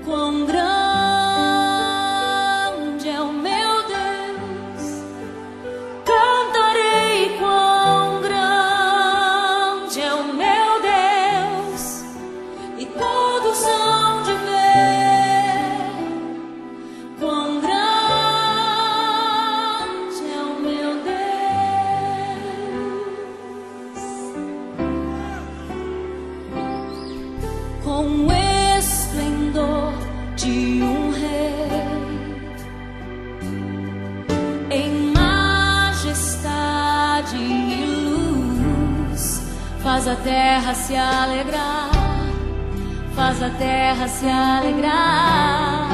Quão grande é o meu Deus, cantarei quão grande é o meu Deus, e todos hão de ver quão grande é o meu Deus. Com esplendor de um rei, em majestade e luz, faz a terra se alegrar, faz a terra se alegrar.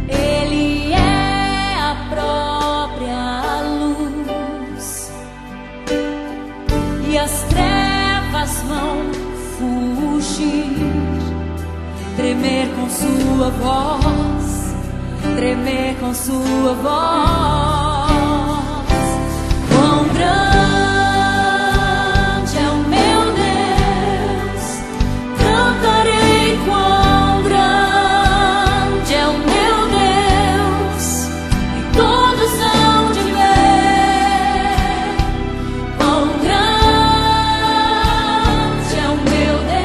Ele é a própria luz, e as trevas vão fugir, tremer com sua voz, tremer com sua voz. Quão grande é o meu Deus, cantarei quão grande é o meu Deus, e todos hão de ver quão grande é o meu Deus.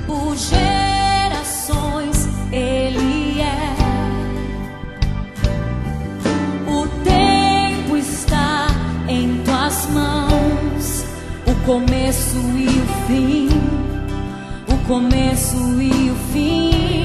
Por gerações Ele é, o tempo está em tuas mãos, o começo e o fim, o começo e o fim.